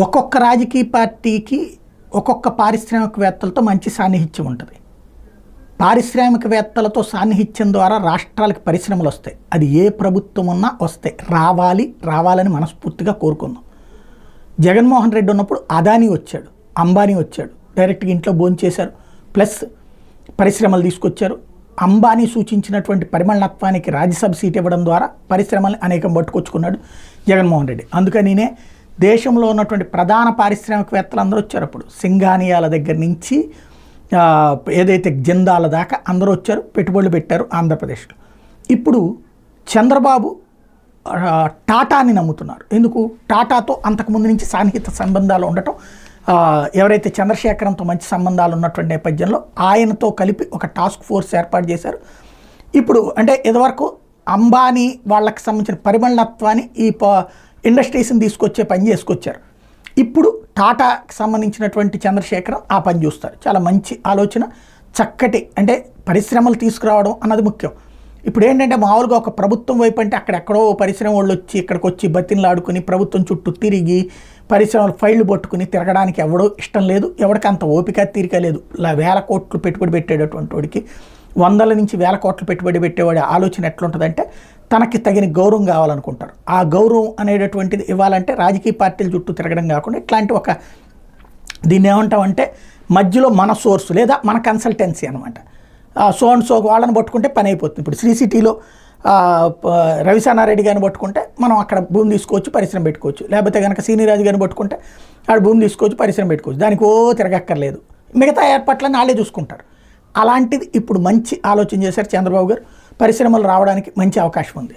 ఒక్కొక్క రాజకీయ పార్టీకి ఒక్కొక్క పారిశ్రామికవేత్తలతో మంచి సాన్నిహిత్యం ఉంటుంది. పారిశ్రామికవేత్తలతో సాన్నిహిత్యం ద్వారా రాష్ట్రాలకు పరిశ్రమలు వస్తాయి. అది ఏ ప్రభుత్వం ఉన్నా వస్తాయి, రావాలని మనస్ఫూర్తిగా కోరుకుందాం. జగన్మోహన్ రెడ్డి ఉన్నప్పుడు అదానీ వచ్చాడు, అంబానీ వచ్చాడు, డైరెక్ట్గా ఇంట్లో భోంచేశారు, ప్లస్ పరిశ్రమలు తీసుకొచ్చారు. అంబానీ సూచించినటువంటి పరిమళత్వానికి రాజ్యసభ సీట్ ఇవ్వడం ద్వారా పరిశ్రమల్ని అనేకం పట్టుకొచ్చుకున్నాడు జగన్మోహన్ రెడ్డి. అందుకనినే దేశంలో ఉన్నటువంటి ప్రధాన పారిశ్రామికవేత్తలు అందరూ వచ్చారు. అప్పుడు సింగానియాల దగ్గర నుంచి ఏదైతే జిందాల దాకా అందరూ వచ్చారు, పెట్టుబడులు పెట్టారు ఆంధ్రప్రదేశ్లో. ఇప్పుడు చంద్రబాబు టాటాని నమ్ముతున్నారు. ఎందుకు? టాటాతో అంతకుముందు నుంచి సాన్నిహిత సంబంధాలు ఉండటం, ఎవరైతే చంద్రశేఖరంతో మంచి సంబంధాలు ఉన్నటువంటి నేపథ్యంలో ఆయనతో కలిపి ఒక టాస్క్ ఫోర్స్ ఏర్పాటు చేశారు. ఇప్పుడు అంటే ఇదివరకు అంబానీ వాళ్ళకి సంబంధించిన పరిమళత్వాన్ని ఈ ఇండస్ట్రీస్ని తీసుకొచ్చే పని చేసుకొచ్చారు. ఇప్పుడు టాటాకి సంబంధించినటువంటి చంద్రశేఖరం ఆ పని చూస్తారు. చాలా మంచి ఆలోచన, చక్కటి అంటే పరిశ్రమలు తీసుకురావడం అన్నది ముఖ్యం. ఇప్పుడు ఏంటంటే మామూలుగా ఒక ప్రభుత్వం వైపు అంటే అక్కడెక్కడో పరిశ్రమ వాళ్ళు వచ్చి ఇక్కడికి వచ్చి బతిన్లాడుకుని ప్రభుత్వం చుట్టూ తిరిగి పరిశ్రమలు ఫైళ్లు పట్టుకుని తిరగడానికి ఎవడో ఇష్టం లేదు. ఎవరికి అంత ఓపిక తీరిక లేదు. వేల కోట్లు పెట్టుబడి పెట్టేటటువంటి వాడికి, వందల నుంచి వేల కోట్లు పెట్టుబడి పెట్టేవాడి ఆలోచన ఎట్లుంటుందంటే తనకి తగిన గౌరవం కావాలనుకుంటారు. ఆ గౌరవం అనేటటువంటిది ఇవ్వాలంటే రాజకీయ పార్టీల చుట్టూ తిరగడం కాకుండా ఇట్లాంటి ఒక దీన్ని ఏమంటామంటే మధ్యలో మన సోర్సు లేదా మన కన్సల్టెన్సీ అనమాట. సో అండ్ సో వాళ్ళని పట్టుకుంటే పని అయిపోతుంది. ఇప్పుడు శ్రీ సిటీలో రవిసానారెడ్డి గారిని పట్టుకుంటే మనం అక్కడ భూమి తీసుకోవచ్చు, పరిశ్రమ పెట్టుకోవచ్చు. లేకపోతే కనుక సీనిరాజు గారిని పట్టుకుంటే ఆడ భూమి తీసుకోవచ్చు, పరిశ్రమ పెట్టుకోవచ్చు. దానికి తిరగక్కర్లేదు, మిగతా ఏర్పాట్లను వాళ్ళే చూసుకుంటారు. అలాంటిది ఇప్పుడు మంచి ఆలోచన చేశారు చంద్రబాబు గారు. పరిశ్రమలు రావడానికి మంచి అవకాశం ఉంది.